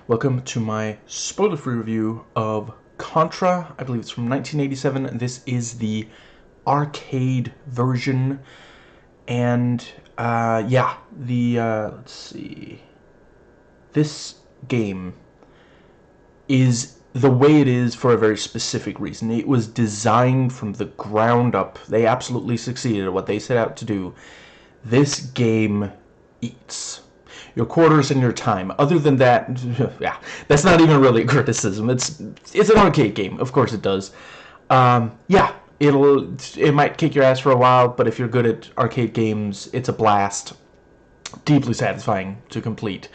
Welcome to my spoiler-free review of Contra. I believe it's from 1987. This is the arcade version. And, let's see. This game is the way it is for a very specific reason. It was designed from the ground up. They absolutely succeeded at what they set out to do. This game eats your quarters and your time. Other than that, yeah, that's not even really a criticism. It's an arcade game, of course it does. It might kick your ass for a while, but if you're good at arcade games, it's a blast, deeply satisfying to complete.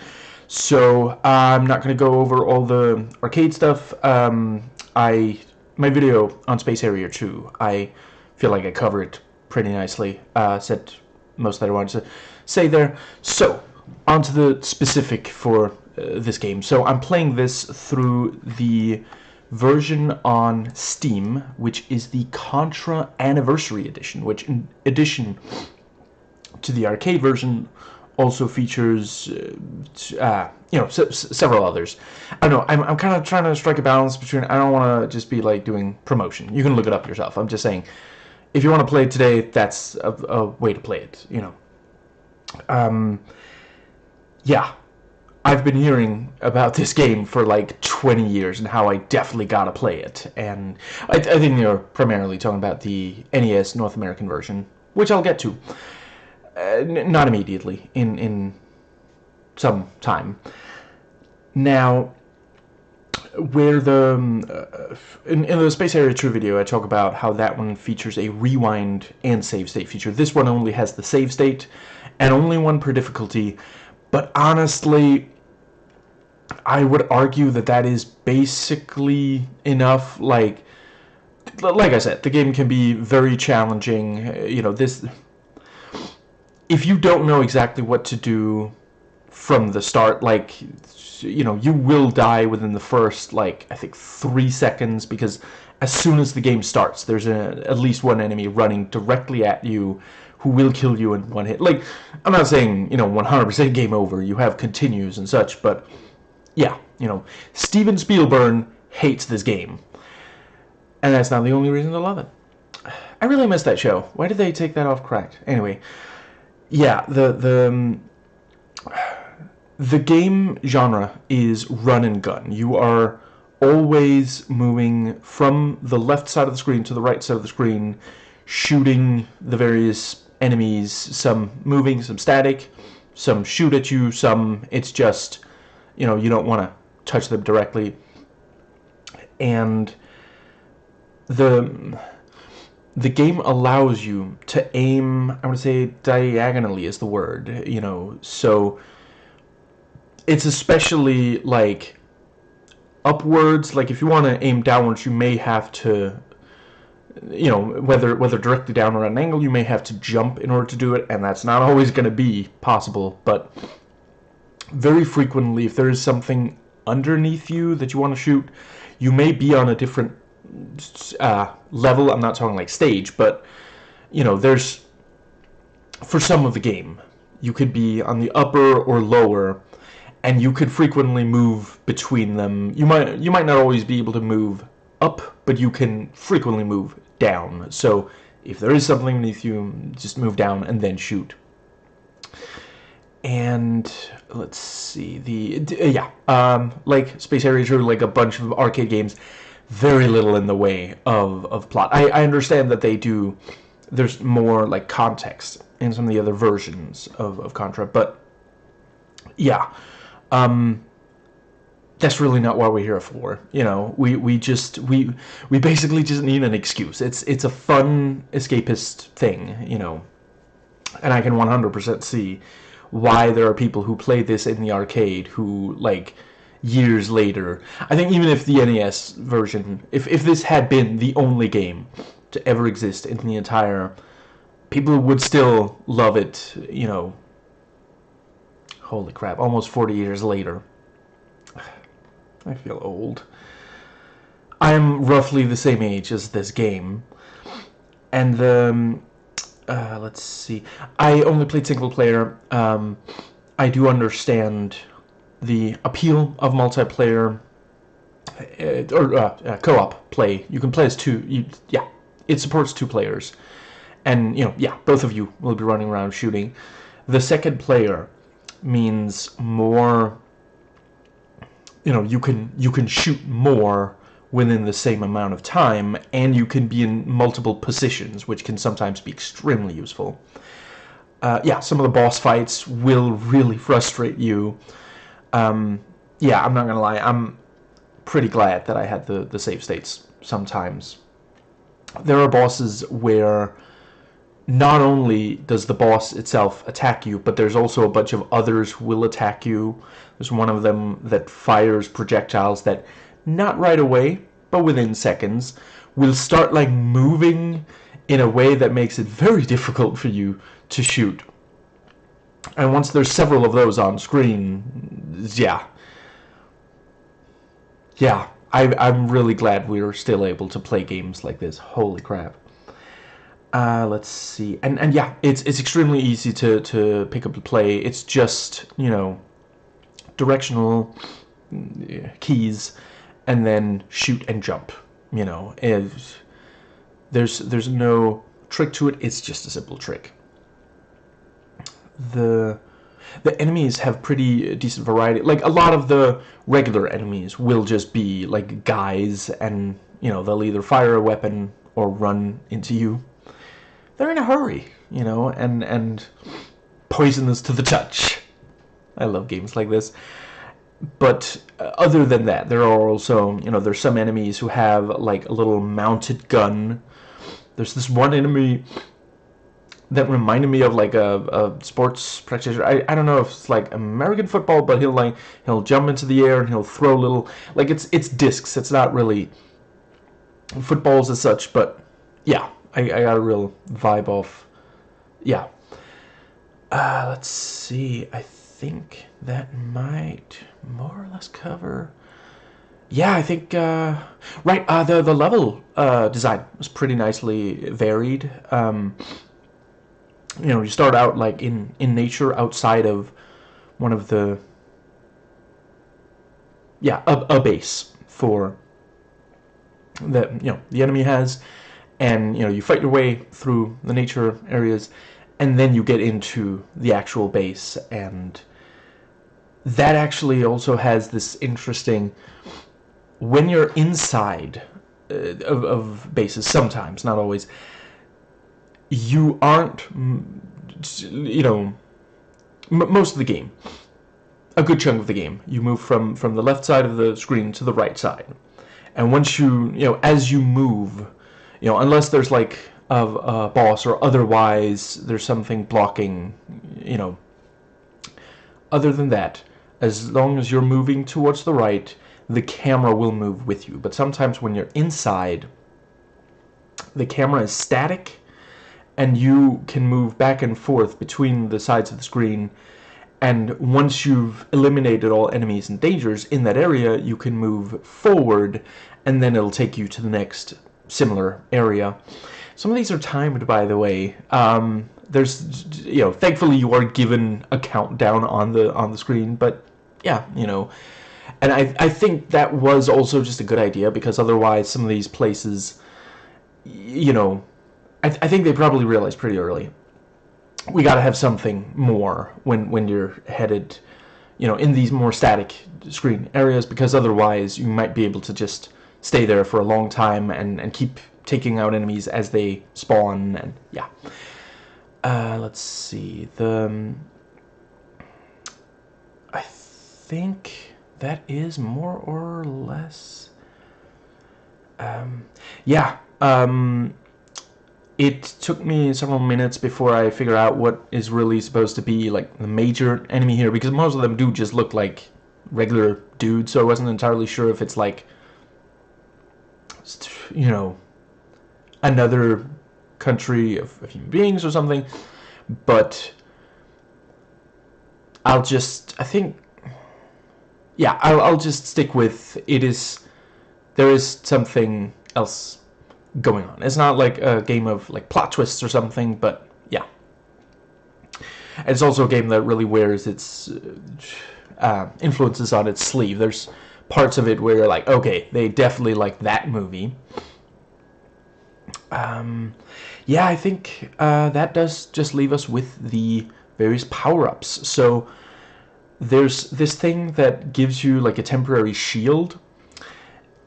So I'm not going to go over all the arcade stuff. My video on Space Harrier 2, I feel like I covered it pretty nicely. Said most that I wanted to say there. So on to the specific for this game. So I'm playing this through the version on Steam, which is the Contra Anniversary Edition, which in addition to the arcade version also features several others. I don't know, I'm kind of trying to strike a balance between, I don't want to just be like doing promotion. You can look it up yourself. I'm just saying, if you want to play it today, that's a way to play it, you know. Yeah, I've been hearing about this game for like 20 years and how I definitely gotta play it. And I think you're primarily talking about the NES North American version, which I'll get to. Not immediately, in some time. Now, where in the Space Harrier 2 video, I talk about how that one features a rewind and save state feature. This one only has the save state, and only one per difficulty. But honestly, I would argue that that is basically enough. Like I said, the game can be very challenging. You know, this, if you don't know exactly what to do from the start, like, you know, you will die within the first, like, I think 3 seconds, because as soon as the game starts, there's at least one enemy running directly at you who will kill you in one hit. Like, I'm not saying, you know, 100% game over, you have continues and such, but yeah, you know, Steven Spielberg hates this game. And that's not the only reason to love it. I really miss that show. Why did they take that off Cracked? Anyway, yeah, the game genre is run and gun. You are always moving from the left side of the screen to the right side of the screen, shooting the various enemies, some moving, some static, some shoot at you, some it's just, you know, you don't want to touch them directly. And the game allows you to aim, I want to say diagonally is the word, you know, so it's especially like upwards. Like if you want to aim downwards, you may have to, you know, whether directly down or at an angle, you may have to jump in order to do it, and that's not always going to be possible. But very frequently, if there is something underneath you that you want to shoot, you may be on a different level. I'm not talking like stage, but, you know, there's, for some of the game, you could be on the upper or lower, and you could frequently move between them. You might not always be able to move up, but you can frequently move down. So if there is something beneath you, just move down and then shoot. And let's see, like Space Harrier 2, like a bunch of arcade games, very little in the way of plot. I understand that there's more like context in some of the other versions of Contra, but yeah, that's really not what we're here for. You know, we basically just need an excuse. It's a fun escapist thing, you know, and I can 100% see why there are people who play this in the arcade who, like, years later, I think even if the NES version, if this had been the only game to ever exist in the entire, people would still love it, you know. Holy crap, almost 40 years later. I feel old. I'm roughly the same age as this game. And let's see. I only played single player. I do understand the appeal of multiplayer or co-op play. You can play as two. Yeah, it supports 2 players, and yeah, both of you will be running around shooting. The second player means more. You can shoot more within the same amount of time, and you can be in multiple positions, which can sometimes be extremely useful. Yeah, some of the boss fights will really frustrate you. Yeah, I'm not gonna lie, I'm pretty glad that I had the save states sometimes. There are bosses where not only does the boss itself attack you, but there's also a bunch of others who will attack you. There's one of them that fires projectiles that, not right away, but within seconds, will start like moving in a way that makes it very difficult for you to shoot. And once there's several of those on screen, yeah, I'm really glad we were still able to play games like this. Holy crap. Let's see, and yeah, it's extremely easy to pick up and play. It's just, directional keys, and then shoot and jump. There's no trick to it. It's just a simple trick. The enemies have pretty decent variety. Like, a lot of the regular enemies will just be like guys, and they'll either fire a weapon or run into you. They're in a hurry, and poisonous to the touch. I love games like this. But other than that, there are also, there's some enemies who have like a little mounted gun. There's this one enemy that reminded me of like a sports practitioner. I don't know if it's like American football, but he'll jump into the air and he'll throw little, like, it's discs. It's not really footballs as such, but yeah, I got a real vibe of, yeah. Let's see, I think that might more or less cover. Yeah, I think, right, the level design was pretty nicely varied. You start out like in nature, outside of one of the, yeah, a base for that the enemy has, and you fight your way through the nature areas, and then you get into the actual base, and that actually also has this interesting, when you're inside of bases, sometimes, not always, you aren't, most of the game, a good chunk of the game, you move from the left side of the screen to the right side. And once as you move, unless there's like a boss or otherwise there's something blocking, other than that, as long as you're moving towards the right, the camera will move with you. But sometimes when you're inside, the camera is static, and you can move back and forth between the sides of the screen, and once you've eliminated all enemies and dangers in that area, you can move forward, and then it'll take you to the next similar area. Some of these are timed, by the way. There's, thankfully you are given a countdown on the screen, but yeah, and I think that was also just a good idea, because otherwise some of these places, I think they probably realized pretty early, we got to have something more when you're headed, in these more static screen areas, because otherwise you might be able to just stay there for a long time and keep taking out enemies as they spawn, and yeah. Let's see, I think that is more or less, yeah, it took me several minutes before I figured out what is really supposed to be like the major enemy here, because most of them do just look like regular dudes, so I wasn't entirely sure if it's like, another country of human beings or something, but I'll just stick with there is something else going on. It's not like a game of like plot twists or something, but yeah. And it's also a game that really wears its influences on its sleeve. There's parts of it where you're like, okay, they definitely like that movie. Yeah, I think that does just leave us with the various power-ups. So there's this thing that gives you like a temporary shield,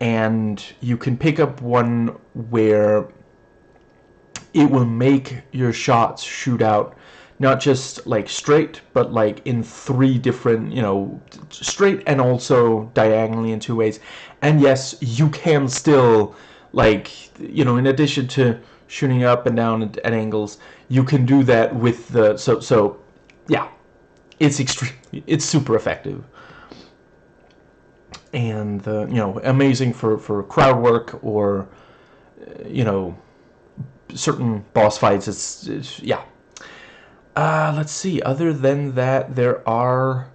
and you can pick up one where it will make your shots shoot out not just like straight, but like in 3 different, straight and also diagonally in 2 ways. And yes, you can still, like, in addition to shooting up and down at angles, you can do that with the, so yeah, it's super effective. And amazing for crowd work or certain boss fights. It's yeah. Let's see. Other than that, there are.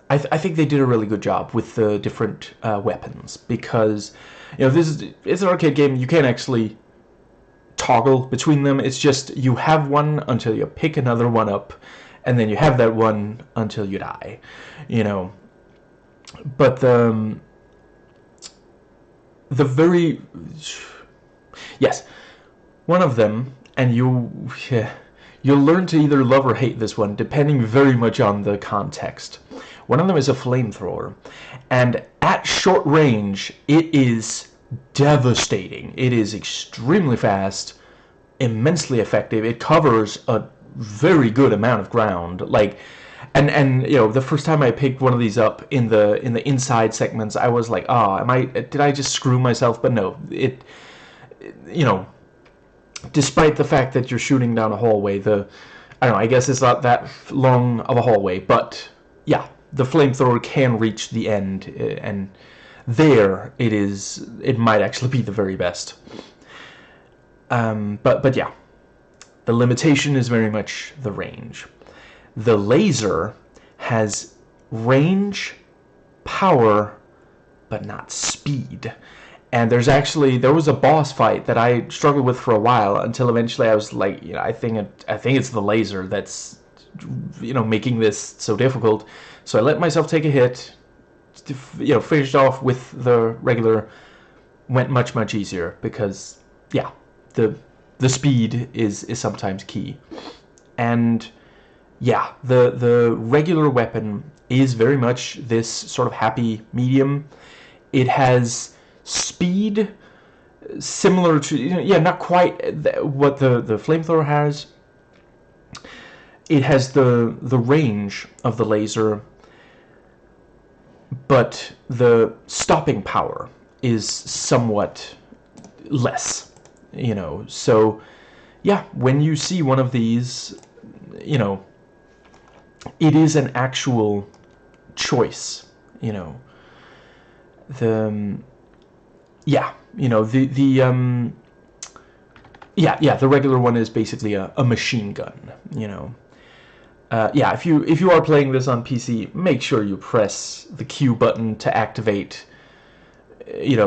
I think they did a really good job with the different weapons, because it's an arcade game. You can't actually toggle between them. It's just you have one until you pick another one up, and then you have that one until you die. But the very yes, one of them, and you'll learn to either love or hate this one depending very much on the context. One of them is a flamethrower, and at short range it is devastating. It is extremely fast, immensely effective. It covers a very good amount of ground. Like, and the first time I picked one of these up in the inside segments, I was like, did I just screw myself? But no, it despite the fact that you're shooting down a hallway, I don't know, I guess it's not that long of a hallway, but yeah, the flamethrower can reach the end, and there it might actually be the very best. But yeah, the limitation is very much the range. The laser has range, power, but not speed. And there was a boss fight that I struggled with for a while, until eventually I was like, I think it's the laser that's making this so difficult. So I let myself take a hit, finished off with the regular, went much easier, because yeah, the speed is sometimes key. And yeah, the regular weapon is very much this sort of happy medium. It has speed similar to, not quite what the flamethrower has. It has the range of the laser, but the stopping power is somewhat less, so yeah, when you see one of these, it is an actual choice, the the regular one is basically a machine gun, if you are playing this on PC, make sure you press the Q button to activate. It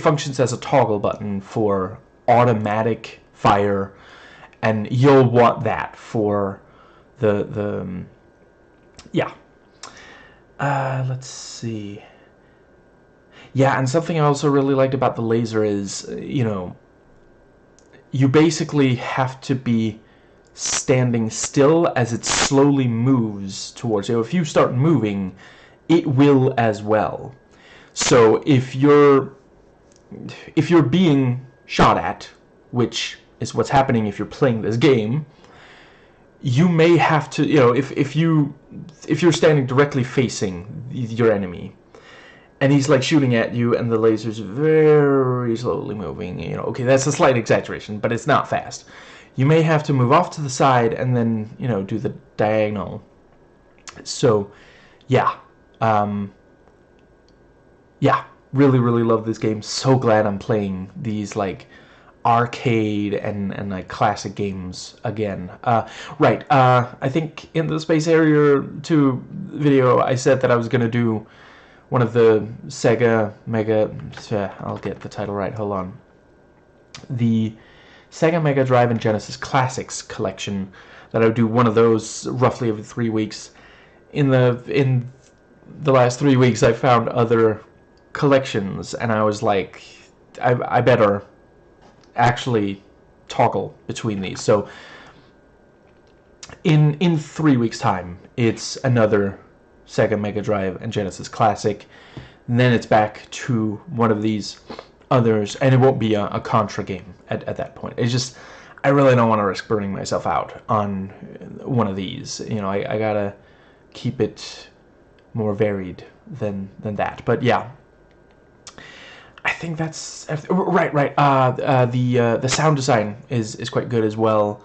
functions as a toggle button for automatic fire, and you'll want that for the let's see. Yeah, and something I also really liked about the laser is, you basically have to be standing still as it slowly moves towards you. If you start moving, it will as well. So if you're being shot at, which is what's happening if you're playing this game, you may have to, if you're standing directly facing your enemy, and he's like shooting at you, and the laser's very slowly moving, okay, that's a slight exaggeration, but it's not fast. You may have to move off to the side and then, do the diagonal. So, yeah. Really love this game. So glad I'm playing these, like, arcade and like classic games again. I think in the Space Area 2 video, I said that I was going to do one of the Sega Mega... I'll get the title right, hold on. The Sega Mega Drive and Genesis Classics collection that I would do one of those roughly every 3 weeks. In the last 3 weeks, I found other collections, and I was like, I better actually toggle between these. So in 3 weeks time, it's another Sega Mega Drive and Genesis Classic, and then it's back to one of these others, and it won't be a Contra game at that point. It's just, I really don't want to risk burning myself out on one of these. You know, I gotta keep it more varied than that. But yeah, I think that's right. The sound design is quite good as well.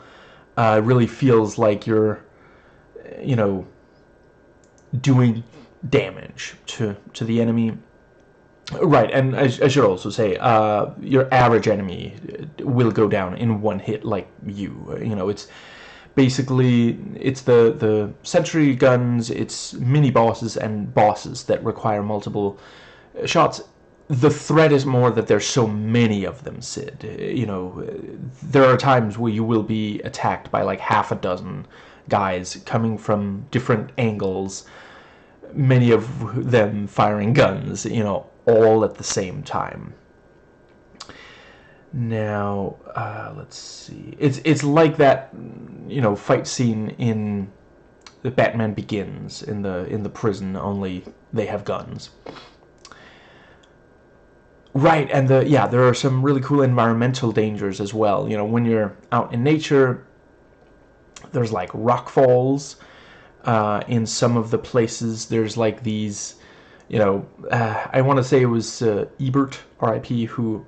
It really feels like you're, you know, doing damage to the enemy. Right, and I should also say, your average enemy will go down in one hit, like you. You know, it's basically, it's the sentry guns, it's mini bosses and bosses that require multiple shots. The threat is more that there's so many of them, Sid. You know, there are times where you will be attacked by like half a dozen guys coming from different angles, many of them firing guns, you know, all at the same time. Now, let's see. It's like that, you know, fight scene in the Batman Begins in the prison. Only they have guns. Right, and there are some really cool environmental dangers as well. You know, when you're out in nature, there's like rock falls. In some of the places, there's like these, you know, I want to say it was Ebert, R.I.P., who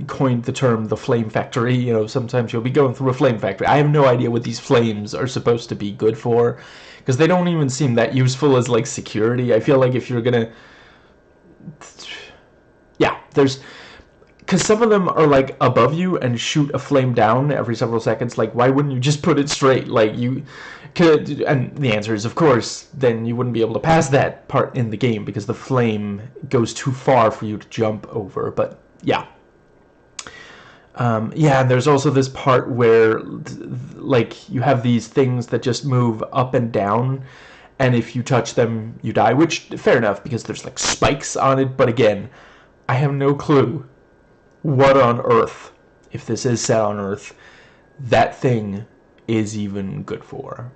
coined the term the flame factory. You know, sometimes you'll be going through a flame factory. I have no idea what these flames are supposed to be good for, because they don't even seem that useful as like security. I feel like if you're gonna, yeah, because some of them are like above you and shoot a flame down every several seconds. Like, why wouldn't you just put it straight? Like, you could, and the answer is, of course, then you wouldn't be able to pass that part in the game because the flame goes too far for you to jump over. But yeah. Yeah, there's also this part where, like, you have these things that just move up and down, and if you touch them, you die, which, fair enough, because there's, like, spikes on it, but again, I have no clue what on earth, if this is set on Earth, that thing is even good for.